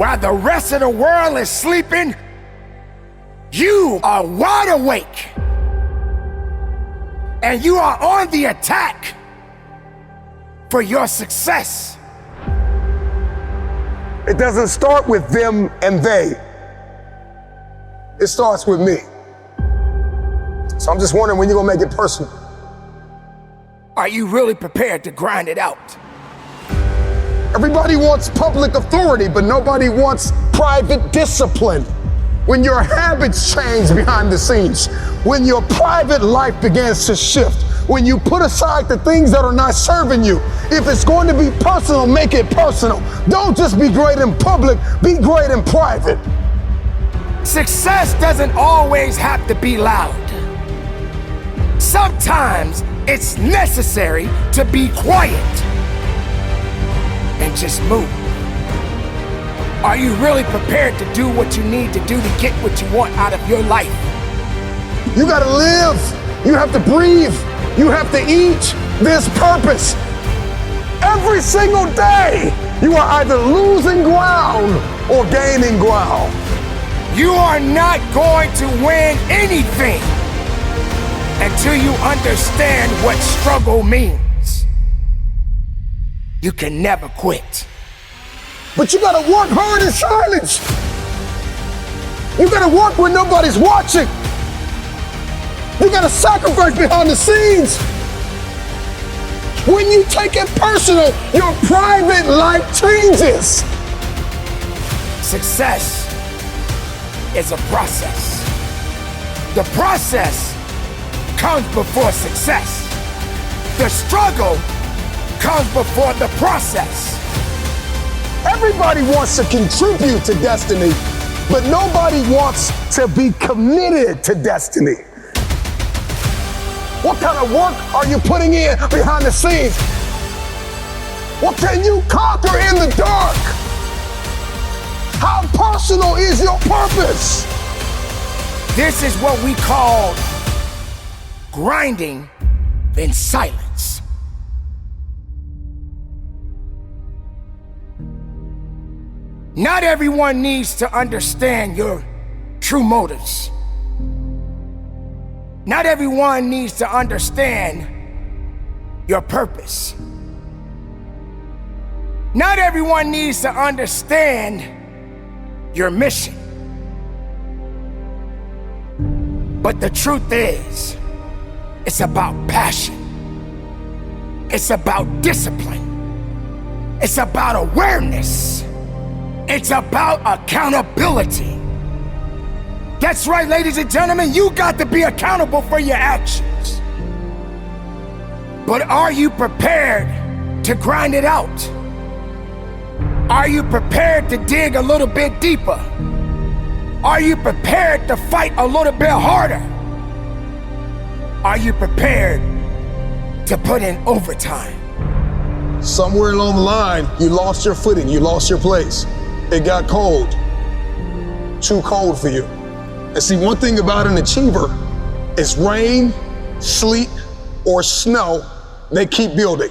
While the rest of the world is sleeping, you are wide awake. And you are on the attack for your success. It doesn't start with them and they. It starts with me. So I'm just wondering when you're gonna make it personal. Are you really prepared to grind it out? Everybody wants public authority, but nobody wants private discipline. When your habits change behind the scenes, when your private life begins to shift, when you put aside the things that are not serving you. If it's going to be personal, make it personal. Don't just be great in public, be great in private. Success doesn't always have to be loud. Sometimes it's necessary to be quiet and just move. Are you really prepared to do what you need to do to get what you want out of your life? You gotta live. You have to breathe. You have to eat. There's purpose. Every single day, you are either losing ground or gaining ground. You are not going to win anything until you understand what struggle means. You can never quit. But you gotta work hard in silence. You gotta work when nobody's watching. You gotta sacrifice behind the scenes. When you take it personal, your private life changes. Success is a process. The process comes before success. The struggle comes before the process. Everybody wants to contribute to destiny, but nobody wants to be committed to destiny. What kind of work are you putting in behind the scenes? What can you conquer in the dark? How personal is your purpose? This is what we call grinding in silence. Not everyone needs to understand your true motives. Not everyone needs to understand your purpose. Not everyone needs to understand your mission. But the truth is, it's about passion. It's about discipline. It's about awareness. It's about accountability. That's right, ladies and gentlemen, you got to be accountable for your actions. But are you prepared to grind it out? Are you prepared to dig a little bit deeper? Are you prepared to fight a little bit harder? Are you prepared to put in overtime? Somewhere along the line, you lost your footing, you lost your place. It got cold, too cold for you. And see, one thing about an achiever is rain, sleet, or snow, they keep building.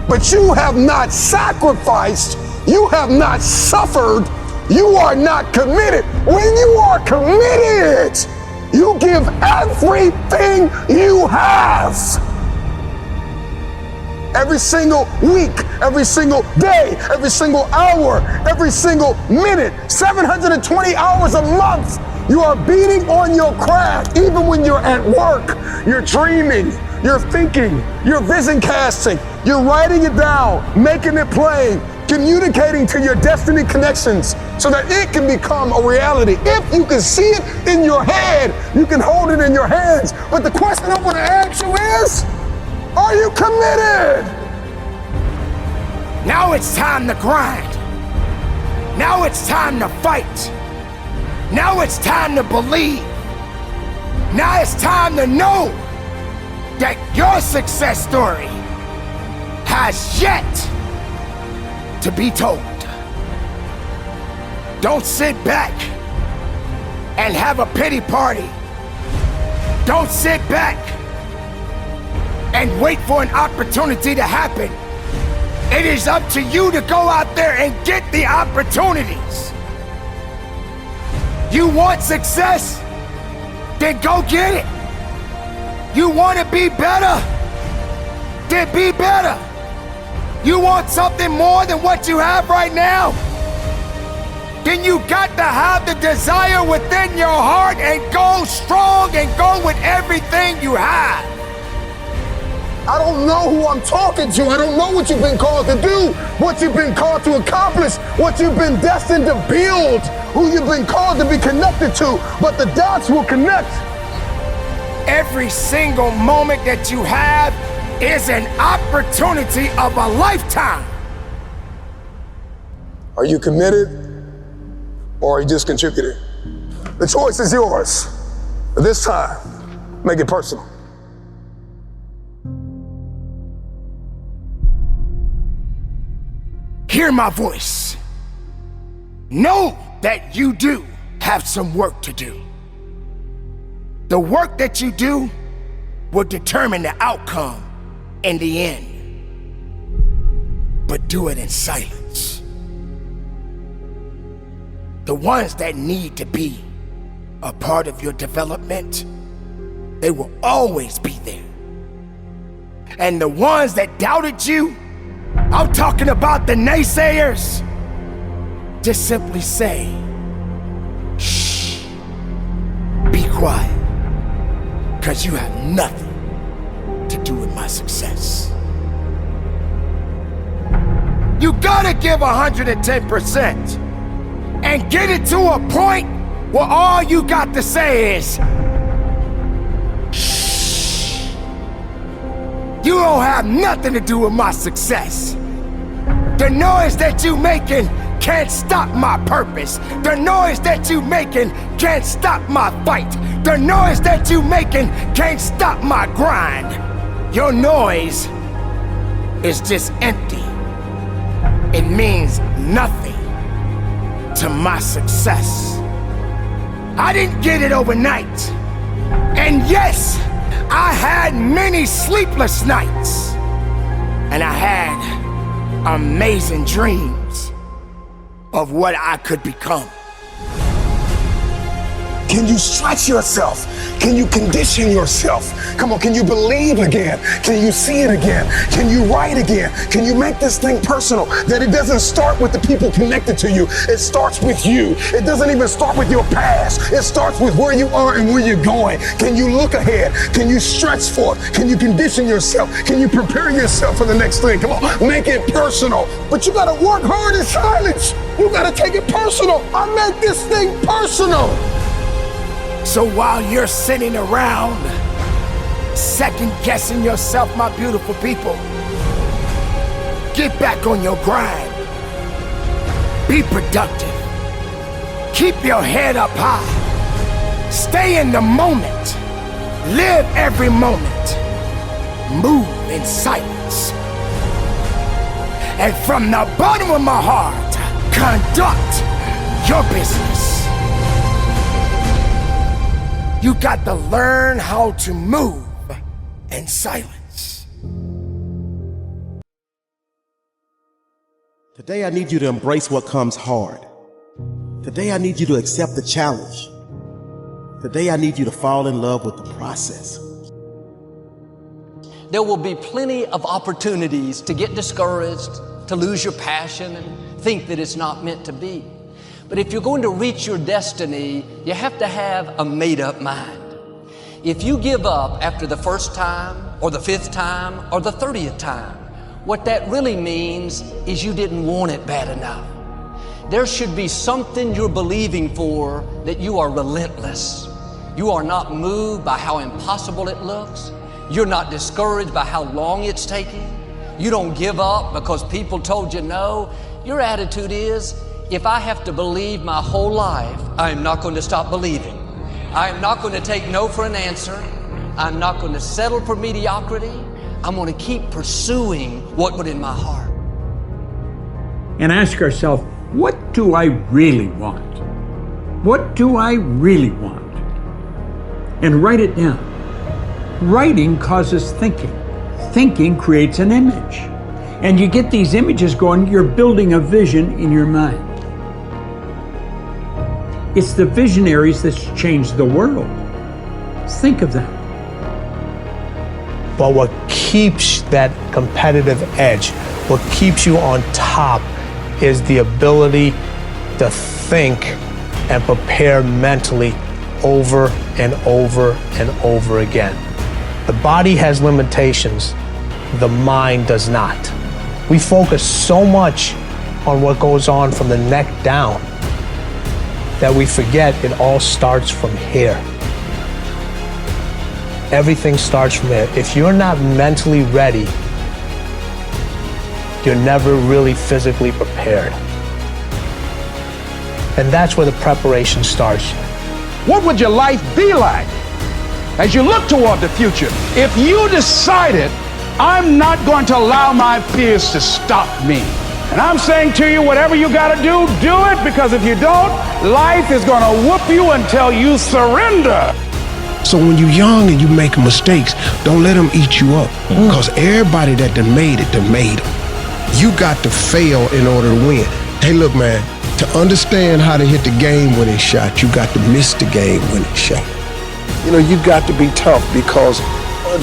But you have not sacrificed, you have not suffered, you are not committed. When you are committed, you give everything you have. Every single week, every single day, every single hour, every single minute, 720 hours a month, you are beating on your craft. Even when you're at work, you're dreaming, you're thinking, you're vision casting, you're writing it down, making it plain, communicating to your destiny connections so that it can become a reality. If you can see it in your head, you can hold it in your hands. But the question I want to ask you is, are you committed? Now it's time to grind. Now it's time to fight. Now it's time to believe. Now it's time to know that your success story has yet to be told. Don't sit back and have a pity party. Don't sit back and wait for an opportunity to happen. It is up to you to go out there and get the opportunities. You want success? Then go get it. You want to be better? Then be better. You want something more than what you have right now? Then you got to have the desire within your heart and go strong and go with everything you have. I don't know who I'm talking to. I don't know what you've been called to do, what you've been called to accomplish, what you've been destined to build, who you've been called to be connected to, but the dots will connect. Every single moment that you have is an opportunity of a lifetime. Are you committed or are you just contributing? The choice is yours. But this time, make it personal. Hear my voice. Know that you do have some work to do. The work that you do will determine the outcome in the end. But do it in silence. The ones that need to be a part of your development, they will always be there. And the ones that doubted you, I'm talking about the naysayers, just simply say, shh, be quiet, because you have nothing to do with my success. You gotta give 110% and get it to a point where all you got to say is, shh. You don't have nothing to do with my success. The noise that you making can't stop my purpose. The noise that you making can't stop my fight. The noise that you making can't stop my grind. Your noise is just empty. It means nothing to my success. I didn't get it overnight. And yes, I had many sleepless nights. And I had amazing dreams of what I could become. Can you stretch yourself? Can you condition yourself? Come on, can you believe again? Can you see it again? Can you write again? Can you make this thing personal? That it doesn't start with the people connected to you. It starts with you. It doesn't even start with your past. It starts with where you are and where you're going. Can you look ahead? Can you stretch for it? Can you condition yourself? Can you prepare yourself for the next thing? Come on, make it personal. But you gotta work hard in silence. You gotta take it personal. I make this thing personal. So while you're sitting around second guessing yourself, my beautiful people, get back on your grind. Be productive. Keep your head up high. Stay in the moment. Live every moment. Move in silence. And from the bottom of my heart, conduct your business. You got to learn how to move in silence. Today I need you to embrace what comes hard. Today I need you to accept the challenge. Today I need you to fall in love with the process. There will be plenty of opportunities to get discouraged, to lose your passion and think that it's not meant to be. But if you're going to reach your destiny, you have to have a made-up mind. If you give up after the first time, or the 5th time, or the 30th time, what that really means is you didn't want it bad enough. There should be something you're believing for, that you are relentless. You are not moved by how impossible it looks. You're not discouraged by how long it's taking. You don't give up because people told you no. Your attitude is, if I have to believe my whole life, I am not going to stop believing. I am not going to take no for an answer. I'm not going to settle for mediocrity. I'm going to keep pursuing what was in my heart. And ask ourselves, what do I really want? What do I really want? And write it down. Writing causes thinking. Thinking creates an image. and you get these images going, you're building a vision in your mind. It's the visionaries that's changed the world. Think of that. But what keeps that competitive edge, what keeps you on top, is the ability to think and prepare mentally over and over and over again. The body has limitations, the mind does not. We focus so much on what goes on from the neck down that we forget it all starts from here. Everything starts from here. If you're not mentally ready, you're never really physically prepared. And that's where the preparation starts. What would your life be like as you look toward the future if you decided, I'm not going to allow my fears to stop me? And I'm saying to you, whatever you got to do it, because if you don't, life is going to whoop you until you surrender. So when you're young and you make mistakes, don't let them eat you up. Because everybody that done made it. You got to fail in order to win. Hey, look, man, to understand how to hit the game winning shot, you got to miss the game winning shot. You know, you got to be tough because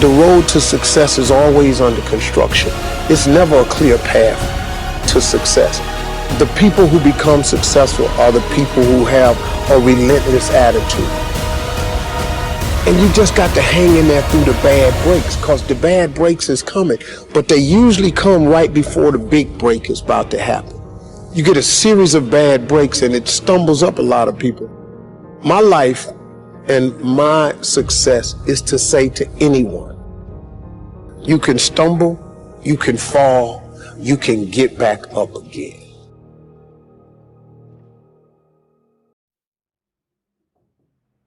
the road to success is always under construction. It's never a clear path to success. The people who become successful are the people who have a relentless attitude. And you just got to hang in there through the bad breaks, because the bad breaks is coming, but they usually come right before the big break is about to happen. You get a series of bad breaks and it stumbles up a lot of people. My life and my success is to say to anyone, you can stumble, you can fall, you can get back up again.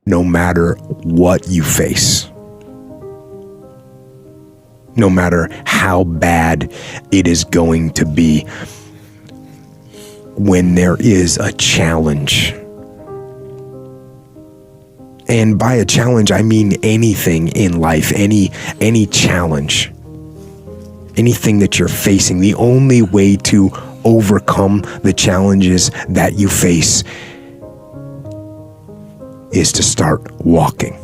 No matter what you face, no matter how bad it is going to be, when there is a challenge, and by a challenge I mean anything in life, any challenge, anything that you're facing, the only way to overcome the challenges that you face is to start walking.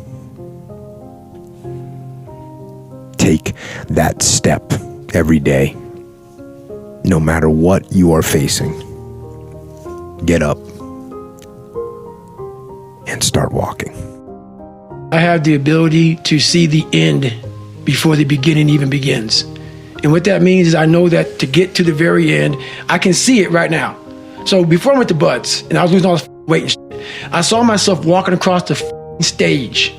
Take that step every day, no matter what you are facing. Get up and start walking. I have the ability to see the end before the beginning even begins. And what that means is I know that to get to the very end, I can see it right now. So before I went to Buds and I was losing all this weight and shit, I saw myself walking across the stage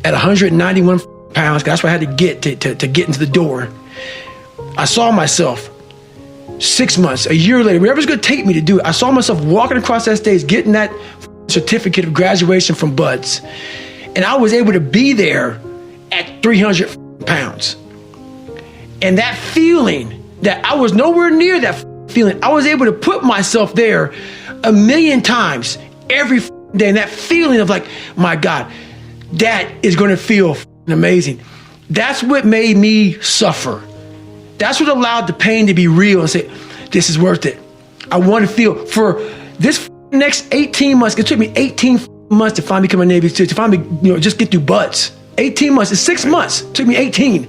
at 191 pounds. That's where I had to get to get into the door. I saw myself 6 months, a year later, whatever it's going to take me to do it. I saw myself walking across that stage, getting that certificate of graduation from Buds. And I was able to be there at 300 pounds. And that feeling that I was nowhere near that feeling, I was able to put myself there 1,000,000 times every day. And that feeling of like, my God, that is going to feel amazing. That's what made me suffer. That's what allowed the pain to be real and say, this is worth it. I want to feel for this next 18 months. It took me 18 months to finally become a Navy SEAL, to finally, just get through Buds. 18 months, it's 6 months. It took me 18.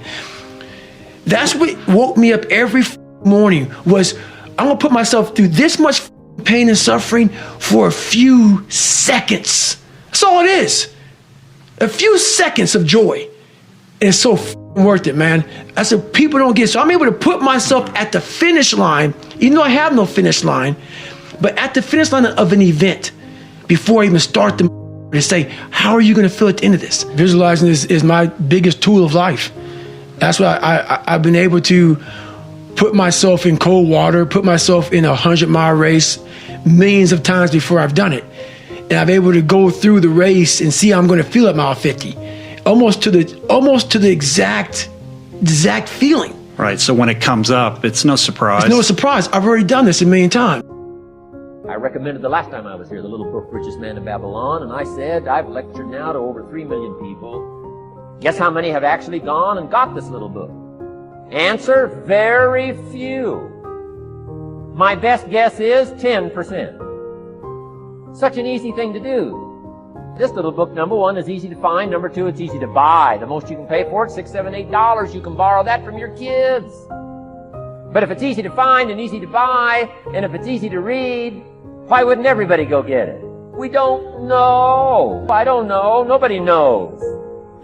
That's what woke me up every morning was, I'm going to put myself through this much pain and suffering for a few seconds. That's all it is. A few seconds of joy. And it's so worth it, man. That's what people don't get. So I'm able to put myself at the finish line, even though I have no finish line, but at the finish line of an event before I even start to say, how are you going to feel at the end of this? Visualizing is my biggest tool of life. That's why I've been able to put myself in cold water, put myself in a 100-mile race millions of times before I've done it. And I'm able to go through the race and see how I'm going to feel at mile 50. Almost to the exact feeling. Right, so when it comes up, it's no surprise. It's no surprise. I've already done this 1,000,000 times. I recommended the last time I was here, the little book, Richest Man in Babylon, and I said, I've lectured now to over 3 million people. Guess how many have actually gone and got this little book? Answer, very few. My best guess is 10%. Such an easy thing to do. This little book, number one, is easy to find. Number two, it's easy to buy. The most you can pay for it, $6, $7, $8. You can borrow that from your kids. But if it's easy to find and easy to buy, and if it's easy to read, why wouldn't everybody go get it? We don't know. I don't know. Nobody knows.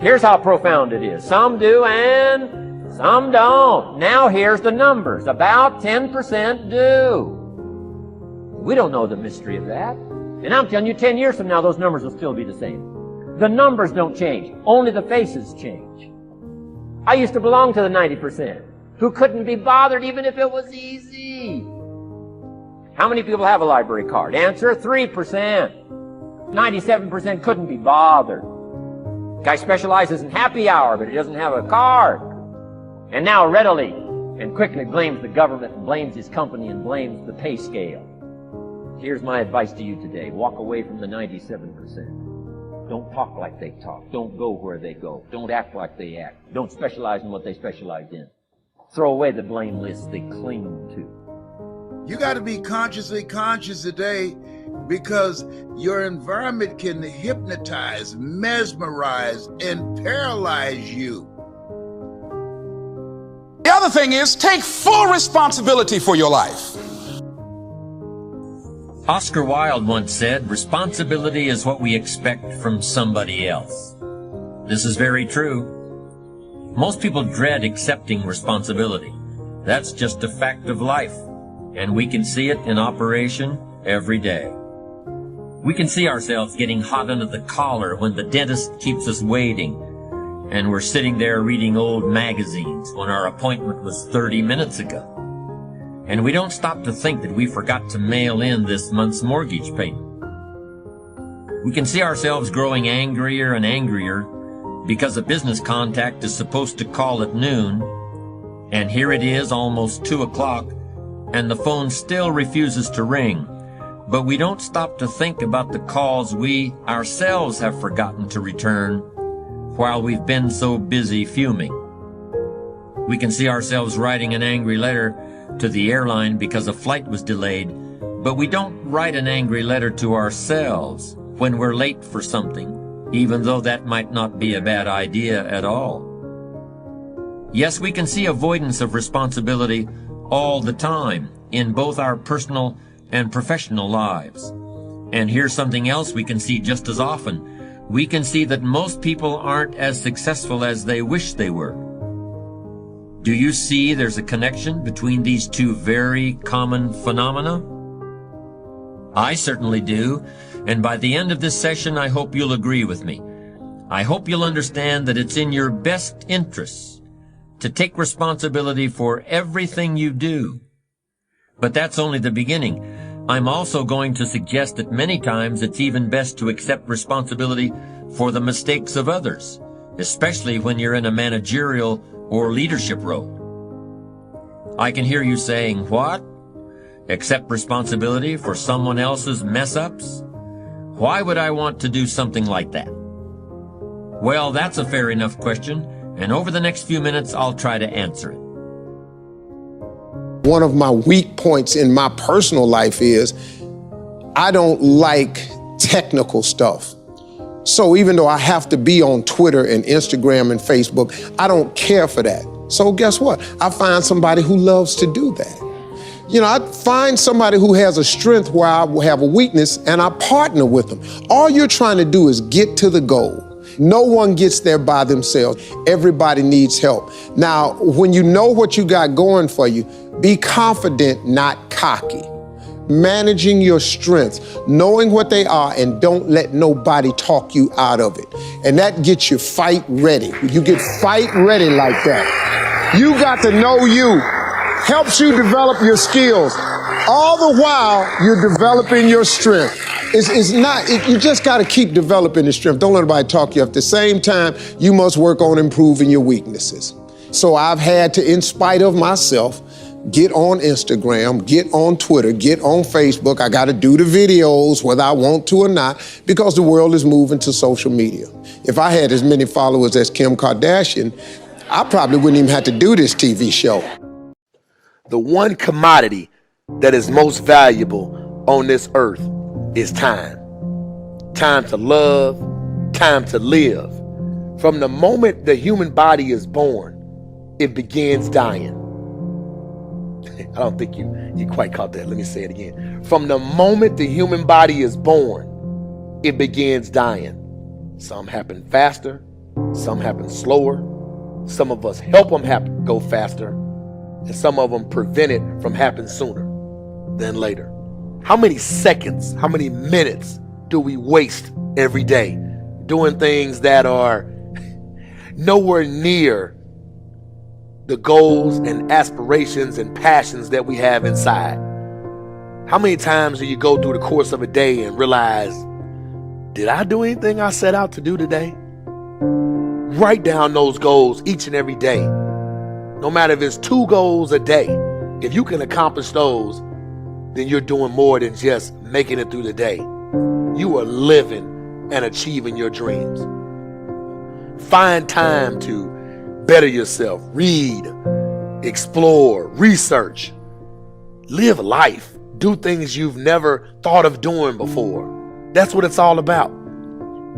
Here's how profound it is. Some do and some don't. Now here's the numbers. About 10% do. We don't know the mystery of that. And I'm telling you, 10 years from now, those numbers will still be the same. The numbers don't change. Only the faces change. I used to belong to the 90% who couldn't be bothered even if it was easy. How many people have a library card? Answer, 3%. 97% couldn't be bothered. Guy specializes in happy hour, but he doesn't have a card. And now readily and quickly blames the government and blames his company and blames the pay scale. Here's my advice to you today. Walk away from the 97%. Don't talk like they talk. Don't go where they go. Don't act like they act. Don't specialize in what they specialize in. Throw away the blame list they cling to. You got to be consciously conscious today, because your environment can hypnotize, mesmerize, and paralyze you. The other thing is, take full responsibility for your life. Oscar Wilde once said, responsibility is what we expect from somebody else. This is very true. Most people dread accepting responsibility. That's just a fact of life, and we can see it in operation every day. We can see ourselves getting hot under the collar when the dentist keeps us waiting, and we're sitting there reading old magazines when our appointment was 30 minutes ago. And we don't stop to think that we forgot to mail in this month's mortgage payment. We can see ourselves growing angrier and angrier because a business contact is supposed to call at noon, and here it is almost 2 o'clock, and the phone still refuses to ring. But we don't stop to think about the calls we ourselves have forgotten to return while we've been so busy fuming. We can see ourselves writing an angry letter to the airline because a flight was delayed, but we don't write an angry letter to ourselves when we're late for something, even though that might not be a bad idea at all. Yes, we can see avoidance of responsibility all the time in both our personal and professional lives. And here's something else we can see just as often. We can see that most people aren't as successful as they wish they were. Do you see there's a connection between these two very common phenomena? I certainly do, and by the end of this session, I hope you'll agree with me. I hope you'll understand that it's in your best interests to take responsibility for everything you do. But that's only the beginning. I'm also going to suggest that many times it's even best to accept responsibility for the mistakes of others, especially when you're in a managerial or leadership role. I can hear you saying, what? Accept responsibility for someone else's mess-ups? Why would I want to do something like that? Well, that's a fair enough question, and over the next few minutes, I'll try to answer it. One of my weak points in my personal life is I don't like technical stuff. So even though I have to be on Twitter and Instagram and Facebook, I don't care for that. So guess what? I find somebody who loves to do that. You know, I find somebody who has a strength where I have a weakness, and I partner with them. All you're trying to do is get to the goal. No one gets there by themselves. Everybody needs help. Now, when you know what you got going for you, be confident, not cocky. Managing your strengths, knowing what they are, and don't let nobody talk you out of it. And that gets you fight ready. You get fight ready like that. You got to know you. Helps you develop your skills. All the while, you're developing your strength. You just got to keep developing the strength. Don't let anybody talk you up. At the same time, you must work on improving your weaknesses. So I've had to, in spite of myself, get on Instagram, get on Twitter, get on Facebook. I got to do the videos whether I want to or not, because the world is moving to social media. If I had as many followers as Kim Kardashian, I probably wouldn't even have to do this TV show. The one commodity that is most valuable on this earth is time. Time to love, time to live. From the moment the human body is born, it begins dying. I don't think you quite caught that. Let me say it again. From the moment the human body is born, it begins dying. Some happen faster, some happen slower. Some of us help them go faster, and some of them prevent it from happening sooner than later. How many seconds, how many minutes do we waste every day doing things that are nowhere near the goals and aspirations and passions that we have inside? How many times do you go through the course of a day and realize, did I do anything I set out to do today? Write down those goals each and every day. No matter if it's 2 goals a day, if you can accomplish those, then you're doing more than just making it through the day. You are living and achieving your dreams. Find time to better yourself, read, explore, research, live life, do things you've never thought of doing before. That's what it's all about.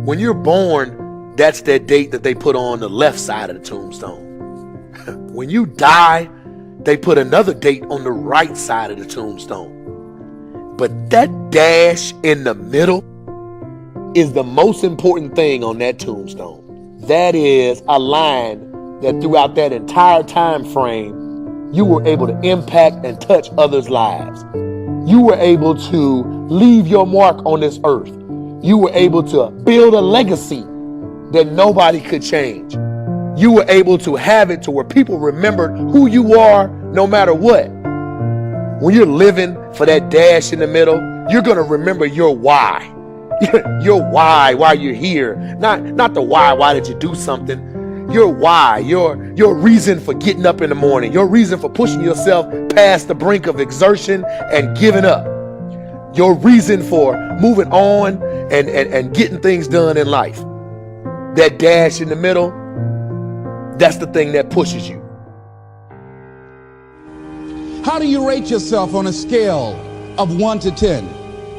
When you're born, that's that date that they put on the left side of the tombstone. When you die, they put another date on the right side of the tombstone. But that dash in the middle is the most important thing on that tombstone. That is a line that throughout that entire time frame, you were able to impact and touch others' lives. You were able to leave your mark on this earth. You were able to build a legacy that nobody could change. You were able to have it to where people remembered who you are no matter what. When you're living for that dash in the middle, you're going to remember your why. Your why you're here. Not the why did you do something. Your why, your reason for getting up in the morning, your reason for pushing yourself past the brink of exertion and giving up. Your reason for moving on and getting things done in life. That dash in the middle, that's the thing that pushes you. How do you rate yourself on a scale of 1 to 10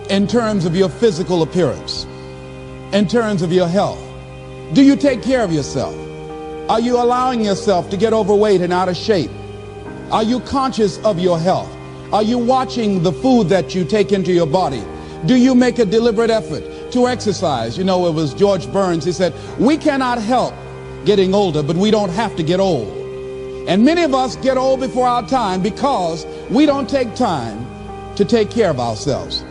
in terms of your physical appearance, in terms of your health? Do you take care of yourself? Are you allowing yourself to get overweight and out of shape? Are you conscious of your health? Are you watching the food that you take into your body? Do you make a deliberate effort to exercise? You know, it was George Burns. He said, we cannot help getting older, but we don't have to get old. And many of us get old before our time because we don't take time to take care of ourselves.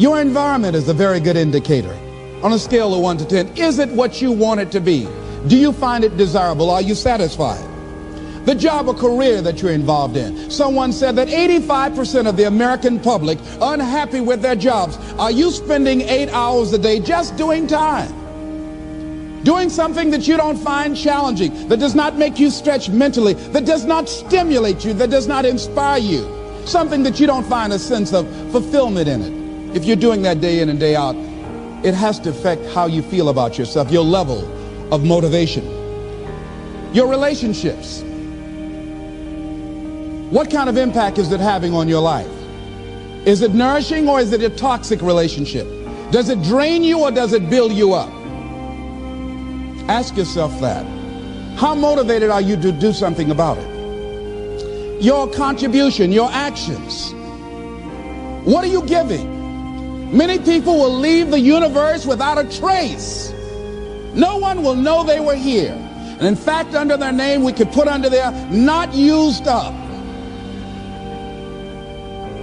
Your environment is a very good indicator. On a scale of 1 to 10, is it what you want it to be? Do you find it desirable? Are you satisfied? The job or career that you're involved in. Someone said that 85% of the American public are unhappy with their jobs. Are you spending 8 hours a day just doing time? Doing something that you don't find challenging, that does not make you stretch mentally, that does not stimulate you, that does not inspire you. Something that you don't find a sense of fulfillment in it. If you're doing that day in and day out, it has to affect how you feel about yourself, your level of motivation. Your relationships. What kind of impact is it having on your life? Is it nourishing or is it a toxic relationship? Does it drain you or does it build you up? Ask yourself that. How motivated are you to do something about it? Your contribution, your actions. What are you giving? Many people will leave the universe without a trace. No one will know they were here. And in fact, under their name, we could put under there, not used up.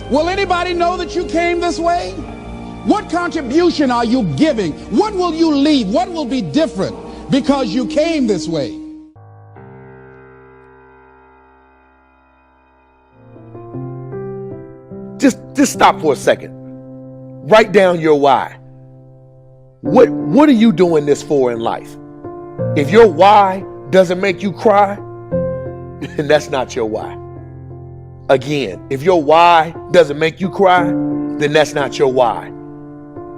Will anybody know that you came this way? What contribution are you giving? What will you leave? What will be different because you came this way? Just stop for a second. Write down your why. What are you doing this for in life? If your why doesn't make you cry, then that's not your why. Again, if your why doesn't make you cry, then that's not your why.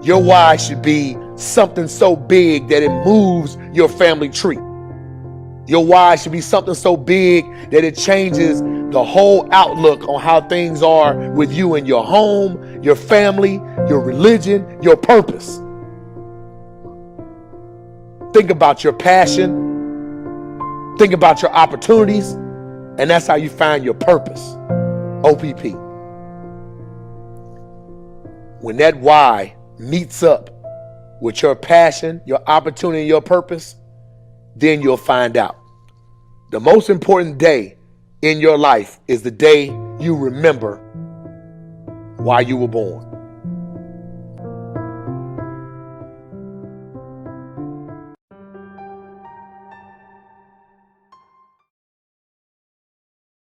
Your why should be something so big that it moves your family tree. Your why should be something so big that it changes the whole outlook on how things are with you in your home, your family, your religion, your purpose. Think about your passion. Think about your opportunities. And that's how you find your purpose. OPP. When that why meets up with your passion, your opportunity, your purpose, then you'll find out. The most important day in your life is the day you remember why you were born.